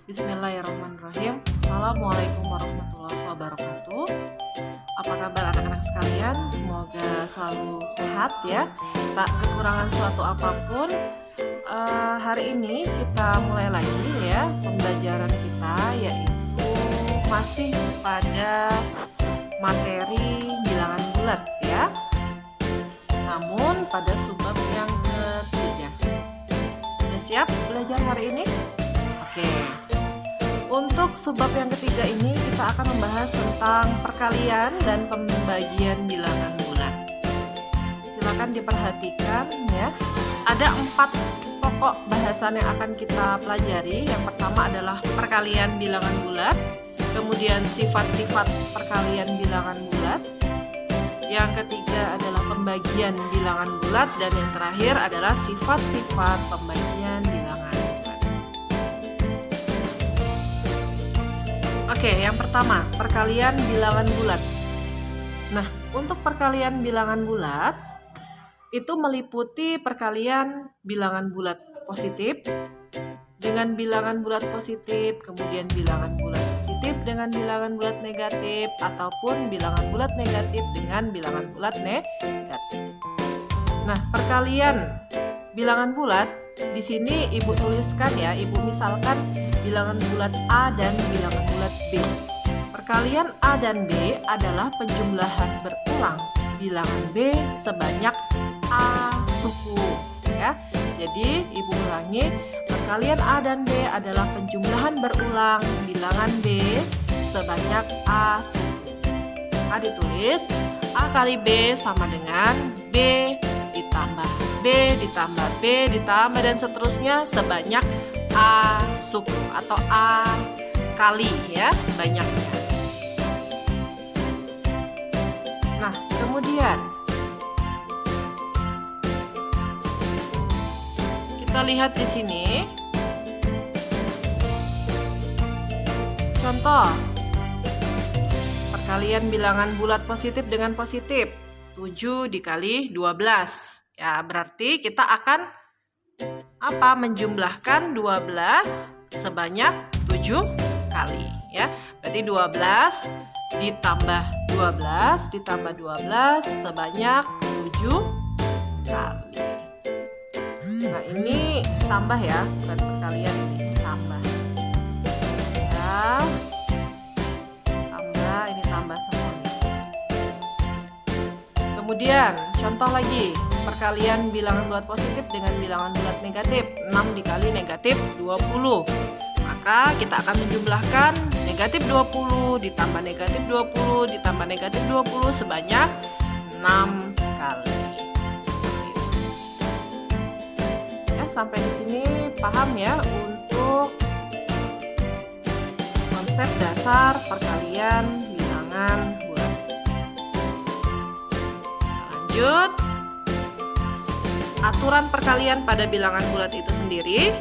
Bismillahirrahmanirrahim. Assalamualaikum warahmatullahi wabarakatuh. Apa kabar anak-anak sekalian? Semoga selalu sehat ya, tak kekurangan suatu apapun. Hari ini kita mulai lagi ya pembelajaran kita, yaitu masih pada materi bilangan bulat ya, namun pada subbab yang ketiga. Sudah siap belajar hari ini? Oke. Untuk subbab yang ketiga ini kita akan membahas tentang perkalian dan pembagian bilangan bulat. Silakan diperhatikan ya. Ada 4 pokok bahasan yang akan kita pelajari. Yang pertama adalah perkalian bilangan bulat, kemudian sifat-sifat perkalian bilangan bulat. Yang ketiga adalah pembagian bilangan bulat, dan yang terakhir adalah sifat-sifat pembagian bilangan bulat. Oke, yang pertama, perkalian bilangan bulat. Nah, untuk perkalian bilangan bulat itu meliputi perkalian bilangan bulat positif dengan bilangan bulat positif, kemudian bilangan bulat positif dengan bilangan bulat negatif, ataupun bilangan bulat negatif dengan bilangan bulat negatif. Nah, perkalian bilangan bulat di sini Ibu tuliskan ya, Ibu misalkan bilangan bulat A dan bilangan bulat B. Perkalian A dan B adalah penjumlahan berulang bilangan B sebanyak A suku ya. Jadi Ibu ulangi, perkalian A dan B adalah penjumlahan berulang bilangan B sebanyak A suku. Maka ditulis A kali B sama dengan B ditambah B ditambah B ditambah dan seterusnya sebanyak A suku atau A kali ya banyaknya. Nah, kemudian kita lihat di sini contoh perkalian bilangan bulat positif dengan positif. 7 dikali 12. Ya, berarti kita akan menjumlahkan 12 sebanyak 7 kali ya. Berarti 12 ditambah 12 ditambah 12 sebanyak 7 kali. Nah, ini tambah ya, bukan perkalian, ini tambah. Ya. Tambah, ini tambah semua nih. Kemudian contoh lagi, perkalian bilangan bulat positif dengan bilangan bulat negatif. 6 dikali negatif 20. Maka kita akan menjumlahkan negatif 20 ditambah negatif 20 ditambah negatif 20 sebanyak 6 kali. Ya, sampai di sini paham ya untuk konsep dasar perkalian bilangan bulat. Lanjut. Aturan perkalian pada bilangan bulat itu sendiri.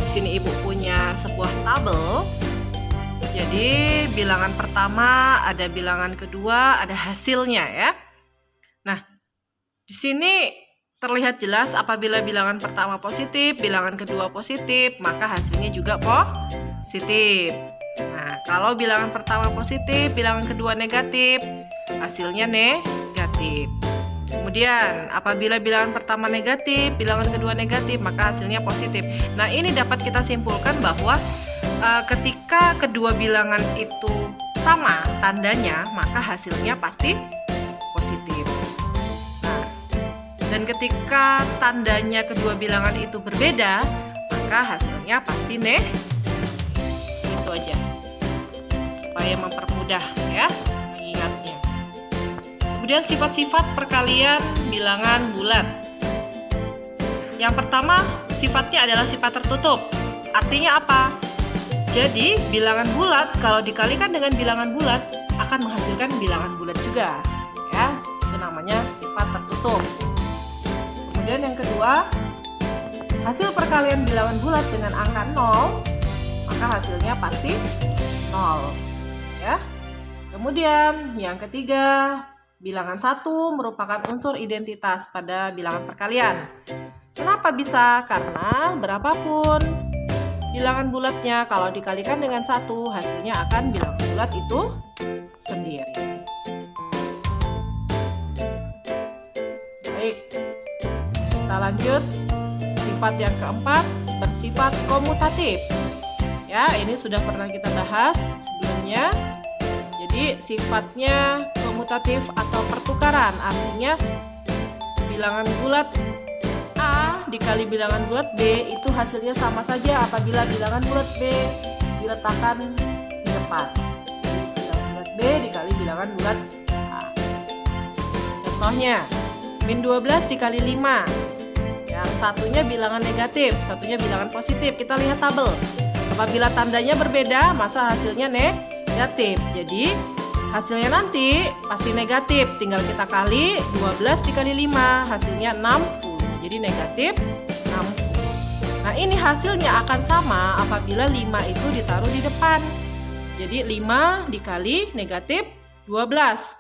Di sini Ibu punya sebuah tabel. Jadi bilangan pertama, ada bilangan kedua, ada hasilnya ya. Nah, di sini terlihat jelas apabila bilangan pertama positif, bilangan kedua positif, maka hasilnya juga positif. Nah, kalau bilangan pertama positif, bilangan kedua negatif, hasilnya negatif. Kemudian apabila bilangan pertama negatif, bilangan kedua negatif, maka hasilnya positif. Nah, ini dapat kita simpulkan bahwa ketika kedua bilangan itu sama tandanya, maka hasilnya pasti positif. Nah, dan ketika tandanya kedua bilangan itu berbeda, maka hasilnya pasti negatif. Itu aja, supaya mempermudah ya mengingatnya. Kemudian sifat-sifat perkalian bilangan bulat. Yang pertama, sifatnya adalah sifat tertutup. Artinya apa? Jadi, bilangan bulat kalau dikalikan dengan bilangan bulat akan menghasilkan bilangan bulat juga. Ya, itu namanya sifat tertutup. Kemudian yang kedua, hasil perkalian bilangan bulat dengan angka 0, maka hasilnya pasti 0. Ya. Kemudian yang ketiga, bilangan 1 merupakan unsur identitas pada bilangan perkalian. Kenapa bisa? Karena berapapun bilangan bulatnya. Kalau dikalikan dengan 1, hasilnya akan bilangan bulat itu sendiri. Baik, kita lanjut. Sifat yang keempat bersifat komutatif. Ya, ini sudah pernah kita bahas sebelumnya. Jadi sifatnya komutatif atau pertukaran, artinya bilangan bulat A dikali bilangan bulat B itu hasilnya sama saja apabila bilangan bulat B diletakkan di depan. Jadi bilangan bulat B dikali bilangan bulat A. Contohnya, min 12 dikali 5. Yang satunya bilangan negatif, satunya bilangan positif. Kita lihat tabel. Apabila tandanya berbeda, maka hasilnya negatif. Jadi hasilnya nanti pasti negatif. Tinggal kita kali 12 dikali 5, hasilnya 60. Jadi negatif 60. Nah, ini hasilnya akan sama apabila 5 itu ditaruh di depan. Jadi 5 dikali negatif 12.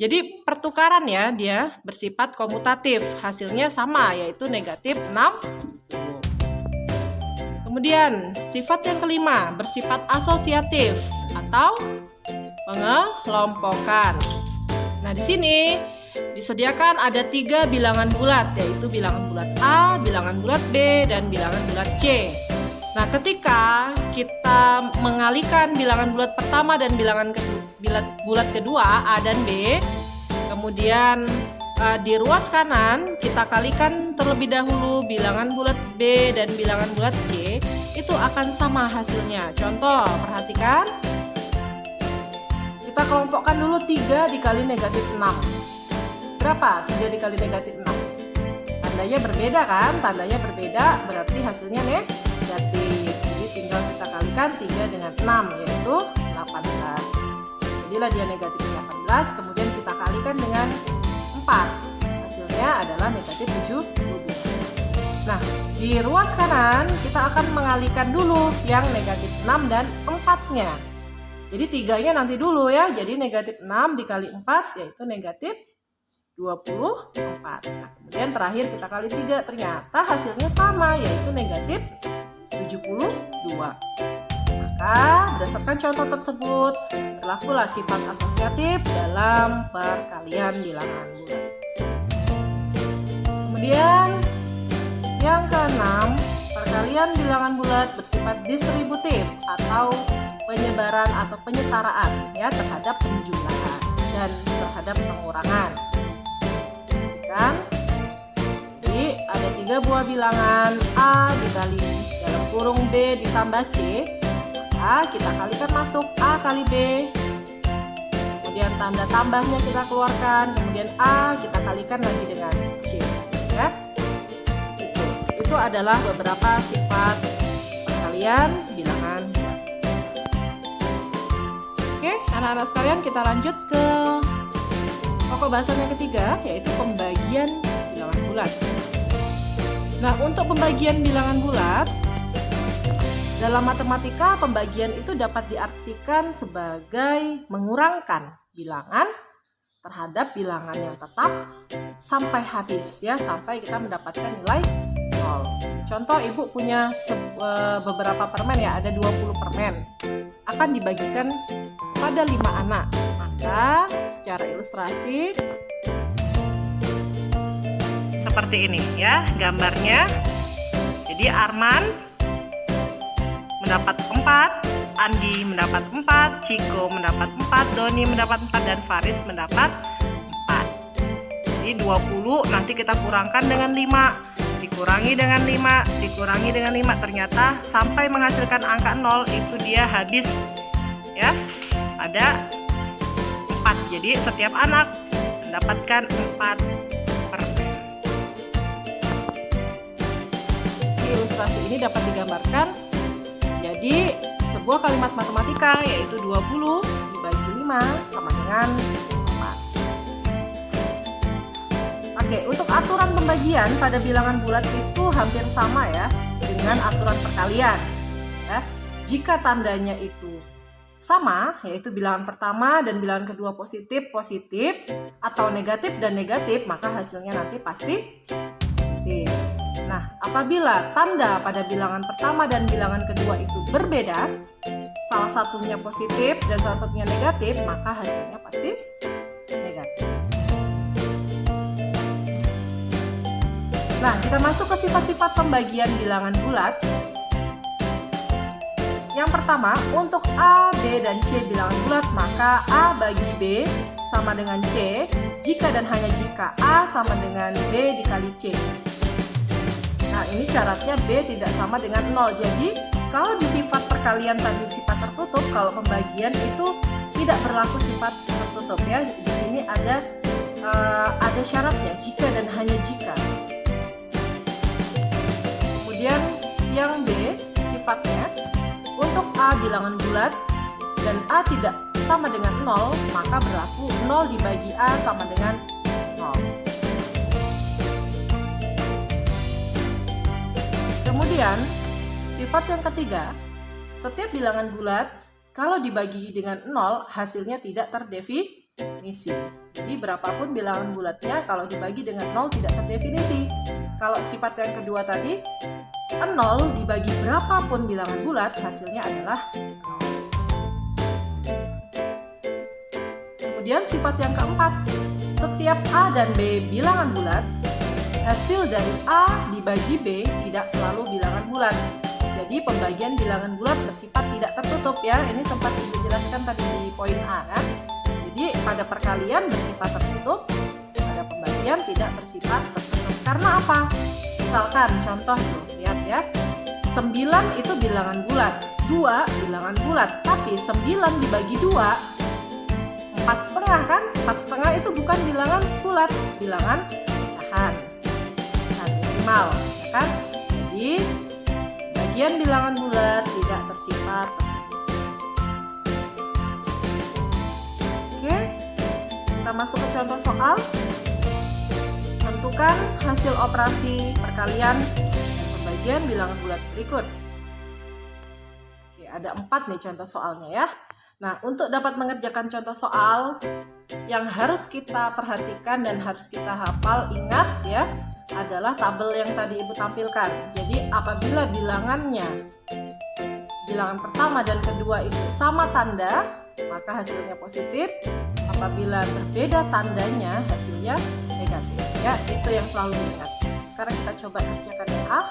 Jadi pertukaran ya, dia bersifat komutatif. Hasilnya sama, yaitu negatif 60. Kemudian sifat yang kelima bersifat asosiatif atau pengelompokan. Nah, di sini disediakan ada 3 bilangan bulat, yaitu bilangan bulat A, bilangan bulat B, dan bilangan bulat C. Nah, ketika kita mengalihkan bilangan bulat pertama dan bilangan bulat kedua A dan B, kemudian di ruas kanan kita kalikan terlebih dahulu bilangan bulat B dan bilangan bulat C, itu akan sama hasilnya. Contoh, perhatikan. Kita kelompokkan dulu 3 dikali negatif 6. Berapa 3 dikali negatif 6? Tandanya berbeda kan? Tandanya berbeda berarti hasilnya negatif. Jadi tinggal kita kalikan 3 dengan 6, yaitu 18. Jadilah dia negatif 18, kemudian kita kalikan dengan 4. Hasilnya adalah negatif 72. Nah, di ruas kanan kita akan mengalihkan dulu yang negatif 6 dan 4-nya. Jadi 3-nya nanti dulu ya. Jadi negatif 6 dikali 4 yaitu negatif 24. Nah, kemudian terakhir kita kali 3, ternyata hasilnya sama, yaitu negatif 72. Maka berdasarkan contoh tersebut, berlakulah sifat asosiatif dalam perkalian bilangan bulat. Kemudian yang keenam, perkalian bilangan bulat bersifat distributif atau penyebaran atau penyetaraan ya terhadap penjumlahan dan terhadap pengurangan. Kan? Jadi ada 3 buah bilangan A dikali dalam kurung B ditambah C, maka kita kalikan masuk A kali B, kemudian tanda tambahnya kita keluarkan, kemudian A kita kalikan lagi dengan C ya. Itu adalah beberapa sifat perkalian bilangan bulat. Oke, anak-anak sekalian, kita lanjut ke pokok bahasan yang ketiga, yaitu pembagian bilangan bulat. Nah, untuk pembagian bilangan bulat, dalam matematika pembagian itu dapat diartikan sebagai mengurangkan bilangan terhadap bilangan yang tetap sampai habis ya, sampai kita mendapatkan nilai 0. Contoh, ibu punya beberapa permen ya, ada 20 permen. Akan dibagikan pada 5 anak. Maka secara ilustrasi seperti ini ya gambarnya. Jadi Arman mendapat 4, Andi mendapat 4, Ciko mendapat 4, Doni mendapat 4, dan Faris mendapat 4. Jadi 20 nanti kita kurangkan dengan 5, dikurangi dengan 5, dikurangi dengan 5, ternyata sampai menghasilkan angka 0 itu dia habis ya, ada 4. Jadi setiap anak mendapatkan 4 permen. Di ilustrasi ini dapat digambarkan jadi sebuah kalimat matematika, yaitu 20 dibagi 5 sama dengan 4. Oke, untuk aturan pembagian pada bilangan bulat itu hampir sama ya dengan aturan perkalian ya. Jika tandanya itu sama, yaitu bilangan pertama dan bilangan kedua positif atau negatif dan negatif, maka hasilnya nanti pasti positif. Nah, apabila tanda pada bilangan pertama dan bilangan kedua itu berbeda, salah satunya positif dan salah satunya negatif, maka hasilnya pasti negatif. Nah, kita masuk ke sifat-sifat pembagian bilangan bulat. Yang pertama, untuk A, B, dan C bilangan bulat, maka A bagi B sama dengan C jika dan hanya jika A sama dengan B dikali C. Nah, ini syaratnya B tidak sama dengan 0. Jadi, kalau di sifat perkalian tadi sifat tertutup, kalau pembagian itu tidak berlaku sifat tertutup ya. Di sini ada syaratnya jika dan hanya jika. Kemudian yang B sifatnya untuk A bilangan bulat dan A tidak sama dengan 0, maka berlaku 0 dibagi A sama dengan 0. Kemudian sifat yang ketiga, setiap bilangan bulat kalau dibagi dengan 0 hasilnya tidak terdefinisi. Jadi berapapun bilangan bulatnya kalau dibagi dengan 0 tidak terdefinisi. Kalau sifat yang kedua tadi 0 dibagi berapapun bilangan bulat hasilnya adalah 0. Kemudian sifat yang keempat, setiap A dan B bilangan bulat, hasil dari A dibagi B tidak selalu bilangan bulat. Jadi pembagian bilangan bulat bersifat tidak tertutup ya. Ini sempat Ibu jelaskan tadi di poin A kan. Jadi pada perkalian bersifat tertutup, pada pembagian tidak bersifat tertutup. Karena apa? Misalkan contoh tuh, lihat ya. 9 itu bilangan bulat, 2 bilangan bulat, tapi 9 dibagi 2 4,5 kan? 4,5 itu bukan bilangan bulat, bilangan pecahan desimal, ya kan? Jadi bagian bilangan bulat tidak bersifat tertutup. Oke, kita masuk ke contoh soal. Tentukan hasil operasi perkalian dan pembagian bilangan bulat berikut. Oke, ada 4 nih contoh soalnya ya. Nah, untuk dapat mengerjakan contoh soal yang harus kita perhatikan dan harus kita hafal, ingat ya, adalah tabel yang tadi Ibu tampilkan. Jadi apabila bilangan pertama dan kedua itu sama tanda, maka hasilnya positif. Apabila berbeda tandanya, hasilnya negatif. Ya, itu yang selalu diingat. Sekarang kita coba kerjakan yang A.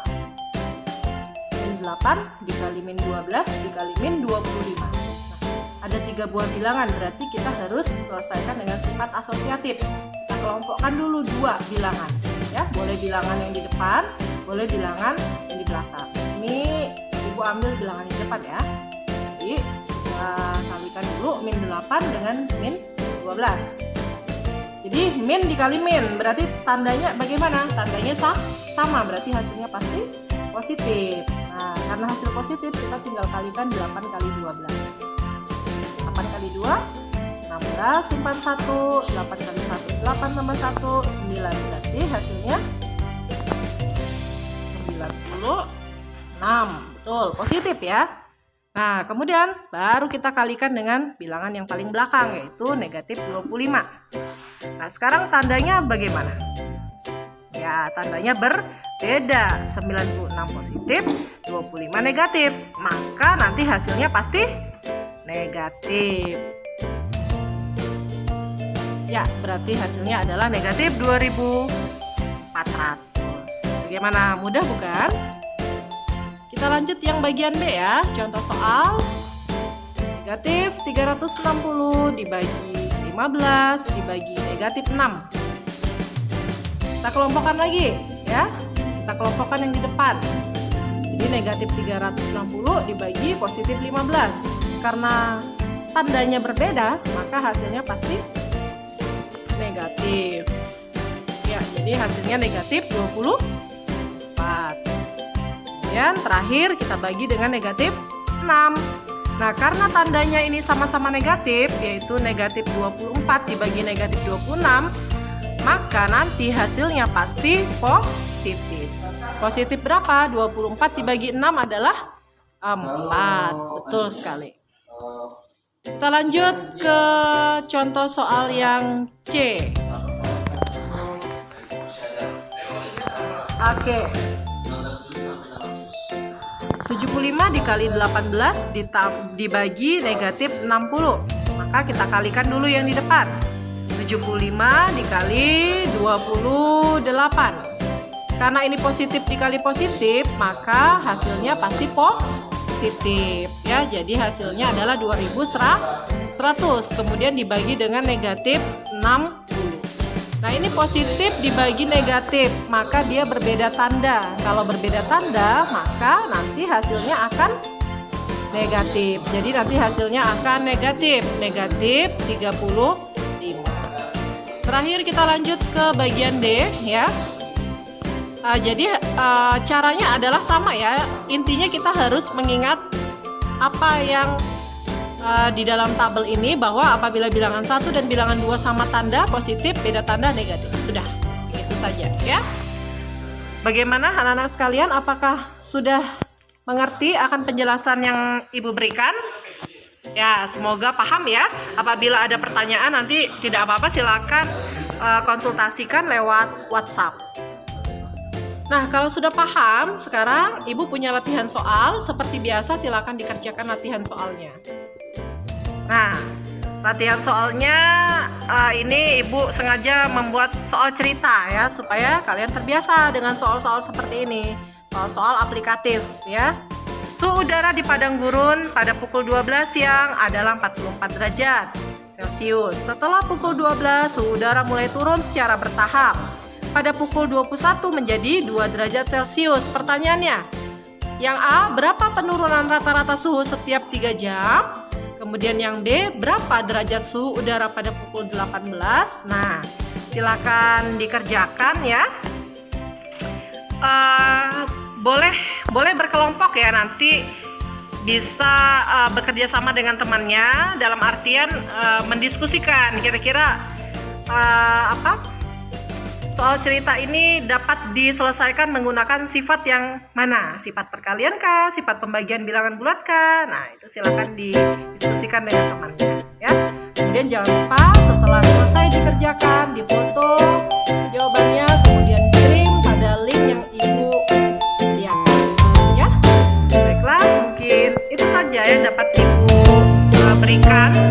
Min 8 dikali min 12 dikali min 25. Ada 3 buah bilangan, berarti kita harus selesaikan dengan sifat asosiatif. Kita kelompokkan dulu 2 bilangan, ya. Boleh bilangan yang di depan, boleh bilangan yang di belakang. Ini Ibu ambil bilangan di depan ya. Jadi kita kalikan dulu min 8 dengan min 12. Jadi min dikali min, berarti tandanya bagaimana? Tandanya sama, berarti hasilnya pasti positif. Nah, karena hasil positif kita tinggal kalikan 8 kali 12. 8 kali 2, 16, simpan 1, 8 kali 1, 8 tambah 1, 9. Berarti hasilnya 96. Betul, positif ya. Nah, kemudian baru kita kalikan dengan bilangan yang paling belakang, yaitu negatif 25. Nah, sekarang tandanya bagaimana? Ya, tandanya berbeda. 96 positif, 25 negatif. Maka nanti hasilnya pasti negatif. Ya, berarti hasilnya adalah negatif 2400. Bagaimana? Mudah bukan? Kita lanjut yang bagian B ya. Contoh soal. Negatif 360 dibagi 15 dibagi negatif 6. Kita kelompokkan lagi ya. Kita kelompokkan yang di depan. Jadi negatif 360 dibagi positif 15. Karena tandanya berbeda, maka hasilnya pasti negatif. Ya, jadi hasilnya negatif 24. Kemudian terakhir kita bagi dengan negatif 6. Nah, karena tandanya ini sama-sama negatif, yaitu negatif 24 dibagi negatif 26, maka nanti hasilnya pasti positif. Positif berapa? 24 dibagi 6 adalah 4. Betul sekali. Kita lanjut ke contoh soal yang C. Oke, 75 dikali 18 dibagi negatif 60. Maka kita kalikan dulu yang di depan. 75 dikali 28. Karena ini positif dikali positif, maka hasilnya pasti positif ya. Jadi hasilnya adalah 2100. Kemudian dibagi dengan negatif 60. Nah, ini positif dibagi negatif, maka dia berbeda tanda. Kalau berbeda tanda, maka nanti hasilnya akan negatif. Jadi nanti hasilnya akan negatif 35. Terakhir kita lanjut ke bagian D ya. Jadi caranya adalah sama ya. Intinya kita harus mengingat apa yang di dalam tabel ini, bahwa apabila bilangan 1 dan bilangan 2 sama tanda positif, beda tanda negatif. Sudah, itu saja ya. Bagaimana anak-anak sekalian, apakah sudah mengerti akan penjelasan yang Ibu berikan? Ya, semoga paham ya. Apabila ada pertanyaan nanti tidak apa-apa, silakan konsultasikan lewat WhatsApp. Nah, kalau sudah paham, sekarang Ibu punya latihan soal. Seperti biasa, silakan dikerjakan latihan soalnya. Nah, latihan soalnya ini Ibu sengaja membuat soal cerita ya, supaya kalian terbiasa dengan soal-soal seperti ini. Soal-soal aplikatif ya. Suhu udara di padang gurun pada pukul 12 siang adalah 44 derajat Celcius. Setelah pukul 12, suhu udara mulai turun secara bertahap. Pada pukul 21 menjadi 2 derajat Celcius. Pertanyaannya, yang A, berapa penurunan rata-rata suhu setiap 3 jam? Kemudian yang B, berapa derajat suhu udara pada pukul 18? Nah, silakan dikerjakan ya. Boleh berkelompok ya, nanti bisa bekerja sama dengan temannya, dalam artian mendiskusikan kira-kira soal cerita ini dapat diselesaikan menggunakan sifat yang mana? Sifat perkalian kah? Sifat pembagian bilangan bulat kah? Nah, itu silakan didiskusikan dengan temannya ya. Kemudian jangan lupa setelah selesai dikerjakan, difoto jawabannya, kemudian kirim pada link yang Ibu sediakan ya. Baiklah, mungkin itu saja yang dapat Ibu berikan